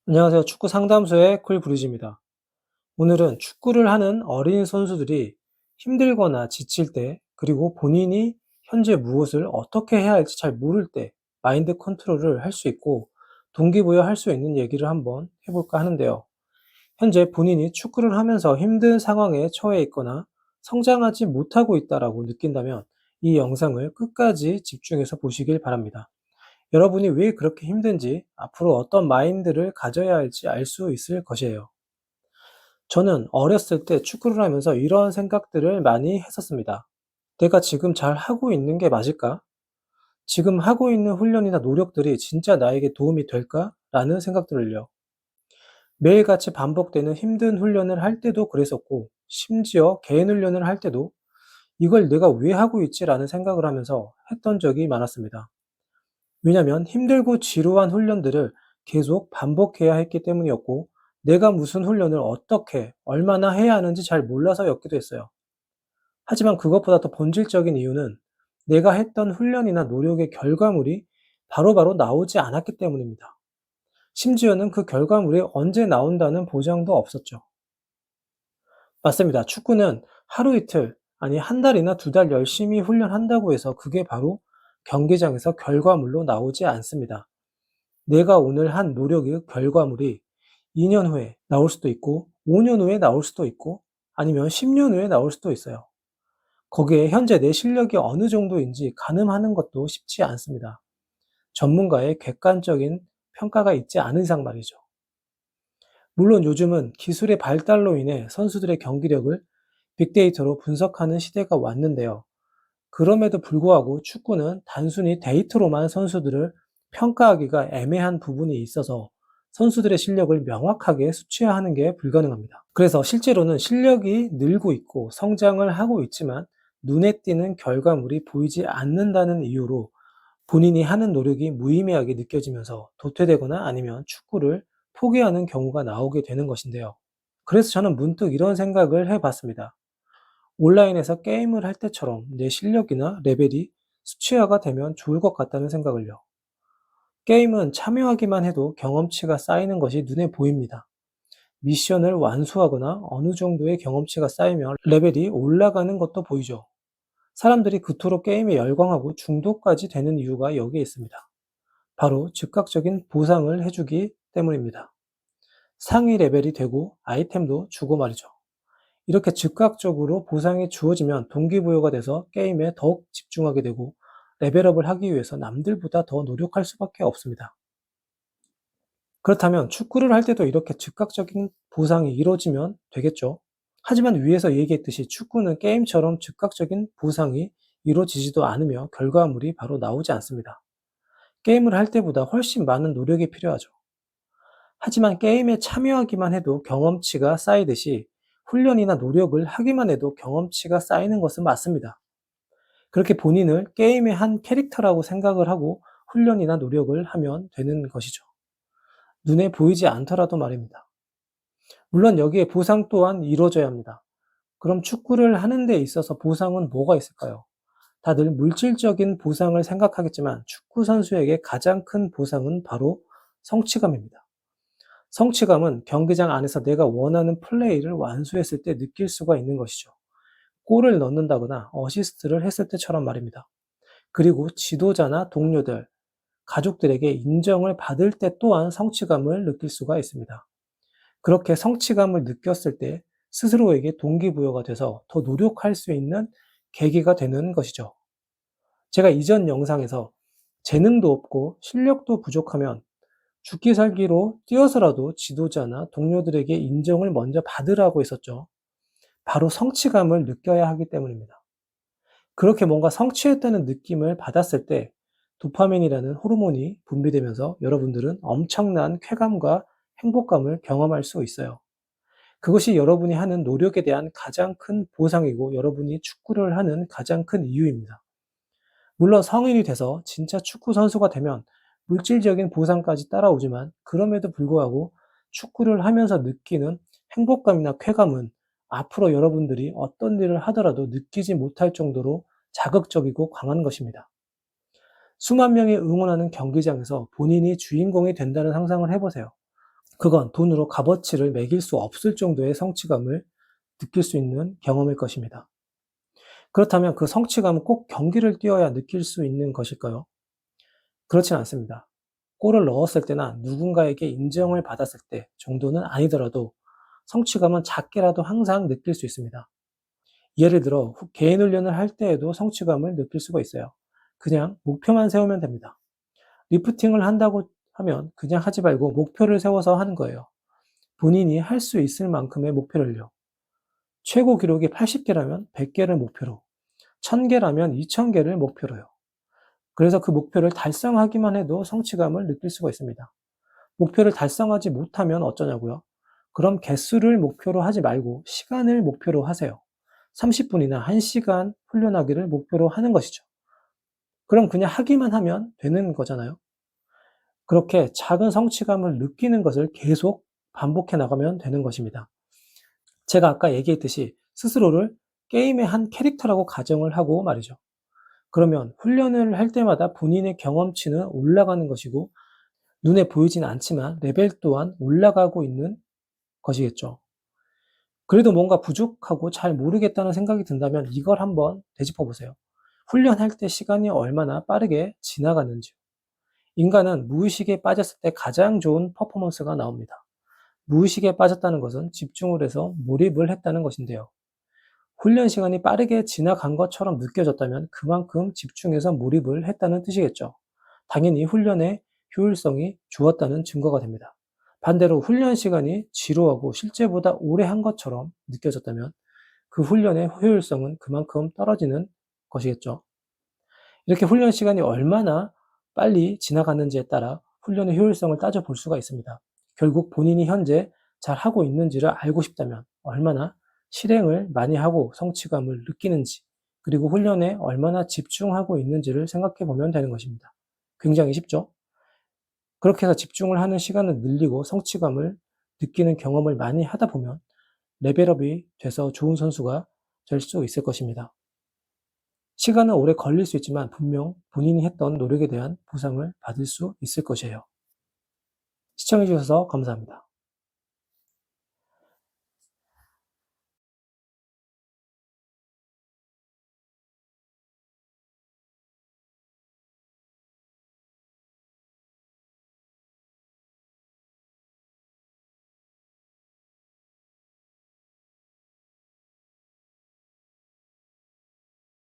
안녕하세요. 축구 상담소의 쿨브리지입니다. 오늘은 축구를 하는 어린 선수들이 힘들거나 지칠 때, 그리고 본인이 현재 무엇을 어떻게 해야 할지 잘 모를 때 마인드 컨트롤을 할 수 있고 동기부여할 수 있는 얘기를 한번 해볼까 하는데요. 현재 본인이 축구를 하면서 힘든 상황에 처해 있거나 성장하지 못하고 있다라고 느낀다면 이 영상을 끝까지 집중해서 보시길 바랍니다. 여러분이 왜 그렇게 힘든지, 앞으로 어떤 마인드를 가져야 할지 알 수 있을 것이에요. 저는 어렸을 때 축구를 하면서 이런 생각들을 많이 했었습니다. 내가 지금 잘 하고 있는 게 맞을까? 지금 하고 있는 훈련이나 노력들이 진짜 나에게 도움이 될까? 라는 생각들을요. 매일같이 반복되는 힘든 훈련을 할 때도 그랬었고, 심지어 개인 훈련을 할 때도 이걸 내가 왜 하고 있지? 라는 생각을 하면서 했던 적이 많았습니다. 왜냐면 힘들고 지루한 훈련들을 계속 반복해야 했기 때문이었고, 내가 무슨 훈련을 어떻게, 얼마나 해야 하는지 잘 몰라서였기도 했어요. 하지만 그것보다 더 본질적인 이유는 내가 했던 훈련이나 노력의 결과물이 바로바로 나오지 않았기 때문입니다. 심지어는 그 결과물이 언제 나온다는 보장도 없었죠. 맞습니다. 축구는 하루 이틀, 아니 한 달이나 두 달 열심히 훈련한다고 해서 그게 바로 경기장에서 결과물로 나오지 않습니다. 내가 오늘 한 노력의 결과물이 2년 후에 나올 수도 있고, 5년 후에 나올 수도 있고, 아니면 10년 후에 나올 수도 있어요. 거기에 현재 내 실력이 어느 정도인지 가늠하는 것도 쉽지 않습니다. 전문가의 객관적인 평가가 있지 않은 이상 말이죠. 물론 요즘은 기술의 발달로 인해 선수들의 경기력을 빅데이터로 분석하는 시대가 왔는데요. 그럼에도 불구하고 축구는 단순히 데이터로만 선수들을 평가하기가 애매한 부분이 있어서 선수들의 실력을 명확하게 수치화하는 게 불가능합니다. 그래서 실제로는 실력이 늘고 있고 성장을 하고 있지만 눈에 띄는 결과물이 보이지 않는다는 이유로 본인이 하는 노력이 무의미하게 느껴지면서 도태되거나 아니면 축구를 포기하는 경우가 나오게 되는 것인데요. 그래서 저는 문득 이런 생각을 해봤습니다. 온라인에서 게임을 할 때처럼 내 실력이나 레벨이 수치화가 되면 좋을 것 같다는 생각을요. 게임은 참여하기만 해도 경험치가 쌓이는 것이 눈에 보입니다. 미션을 완수하거나 어느 정도의 경험치가 쌓이면 레벨이 올라가는 것도 보이죠. 사람들이 그토록 게임에 열광하고 중독까지 되는 이유가 여기에 있습니다. 바로 즉각적인 보상을 해주기 때문입니다. 상위 레벨이 되고 아이템도 주고 말이죠. 이렇게 즉각적으로 보상이 주어지면 동기부여가 돼서 게임에 더욱 집중하게 되고, 레벨업을 하기 위해서 남들보다 더 노력할 수밖에 없습니다. 그렇다면 축구를 할 때도 이렇게 즉각적인 보상이 이루어지면 되겠죠. 하지만 위에서 얘기했듯이 축구는 게임처럼 즉각적인 보상이 이루어지지도 않으며 결과물이 바로 나오지 않습니다. 게임을 할 때보다 훨씬 많은 노력이 필요하죠. 하지만 게임에 참여하기만 해도 경험치가 쌓이듯이 훈련이나 노력을 하기만 해도 경험치가 쌓이는 것은 맞습니다. 그렇게 본인을 게임의 한 캐릭터라고 생각을 하고 훈련이나 노력을 하면 되는 것이죠. 눈에 보이지 않더라도 말입니다. 물론 여기에 보상 또한 이루어져야 합니다. 그럼 축구를 하는 데 있어서 보상은 뭐가 있을까요? 다들 물질적인 보상을 생각하겠지만 축구 선수에게 가장 큰 보상은 바로 성취감입니다. 성취감은 경기장 안에서 내가 원하는 플레이를 완수했을 때 느낄 수가 있는 것이죠. 골을 넣는다거나 어시스트를 했을 때처럼 말입니다. 그리고 지도자나 동료들, 가족들에게 인정을 받을 때 또한 성취감을 느낄 수가 있습니다. 그렇게 성취감을 느꼈을 때 스스로에게 동기부여가 돼서 더 노력할 수 있는 계기가 되는 것이죠. 제가 이전 영상에서 재능도 없고 실력도 부족하면 죽기 살기로 뛰어서라도 지도자나 동료들에게 인정을 먼저 받으라고 했었죠. 바로 성취감을 느껴야 하기 때문입니다. 그렇게 뭔가 성취했다는 느낌을 받았을 때 도파민이라는 호르몬이 분비되면서 여러분들은 엄청난 쾌감과 행복감을 경험할 수 있어요. 그것이 여러분이 하는 노력에 대한 가장 큰 보상이고 여러분이 축구를 하는 가장 큰 이유입니다. 물론 성인이 돼서 진짜 축구 선수가 되면 물질적인 보상까지 따라오지만 그럼에도 불구하고 축구를 하면서 느끼는 행복감이나 쾌감은 앞으로 여러분들이 어떤 일을 하더라도 느끼지 못할 정도로 자극적이고 강한 것입니다. 수만 명이 응원하는 경기장에서 본인이 주인공이 된다는 상상을 해보세요. 그건 돈으로 값어치를 매길 수 없을 정도의 성취감을 느낄 수 있는 경험일 것입니다. 그렇다면 그 성취감은 꼭 경기를 뛰어야 느낄 수 있는 것일까요? 그렇진 않습니다. 골을 넣었을 때나 누군가에게 인정을 받았을 때 정도는 아니더라도 성취감은 작게라도 항상 느낄 수 있습니다. 예를 들어 개인 훈련을 할 때에도 성취감을 느낄 수가 있어요. 그냥 목표만 세우면 됩니다. 리프팅을 한다고 하면 그냥 하지 말고 목표를 세워서 하는 거예요. 본인이 할 수 있을 만큼의 목표를요. 최고 기록이 80개라면 100개를 목표로, 1000개라면 2000개를 목표로요. 그래서 그 목표를 달성하기만 해도 성취감을 느낄 수가 있습니다. 목표를 달성하지 못하면 어쩌냐고요? 그럼 개수를 목표로 하지 말고 시간을 목표로 하세요. 30분이나 1시간 훈련하기를 목표로 하는 것이죠. 그럼 그냥 하기만 하면 되는 거잖아요. 그렇게 작은 성취감을 느끼는 것을 계속 반복해 나가면 되는 것입니다. 제가 아까 얘기했듯이 스스로를 게임의 한 캐릭터라고 가정을 하고 말이죠. 그러면 훈련을 할 때마다 본인의 경험치는 올라가는 것이고 눈에 보이진 않지만 레벨 또한 올라가고 있는 것이겠죠. 그래도 뭔가 부족하고 잘 모르겠다는 생각이 든다면 이걸 한번 되짚어 보세요. 훈련할 때 시간이 얼마나 빠르게 지나가는지요. 인간은 무의식에 빠졌을 때 가장 좋은 퍼포먼스가 나옵니다. 무의식에 빠졌다는 것은 집중을 해서 몰입을 했다는 것인데요. 훈련 시간이 빠르게 지나간 것처럼 느껴졌다면 그만큼 집중해서 몰입을 했다는 뜻이겠죠. 당연히 훈련의 효율성이 좋았다는 증거가 됩니다. 반대로 훈련 시간이 지루하고 실제보다 오래 한 것처럼 느껴졌다면 그 훈련의 효율성은 그만큼 떨어지는 것이겠죠. 이렇게 훈련 시간이 얼마나 빨리 지나갔는지에 따라 훈련의 효율성을 따져볼 수가 있습니다. 결국 본인이 현재 잘 하고 있는지를 알고 싶다면 얼마나 실행을 많이 하고 성취감을 느끼는지, 그리고 훈련에 얼마나 집중하고 있는지를 생각해 보면 되는 것입니다. 굉장히 쉽죠? 그렇게 해서 집중을 하는 시간을 늘리고 성취감을 느끼는 경험을 많이 하다 보면 레벨업이 돼서 좋은 선수가 될 수 있을 것입니다. 시간은 오래 걸릴 수 있지만 분명 본인이 했던 노력에 대한 보상을 받을 수 있을 것이에요. 시청해 주셔서 감사합니다.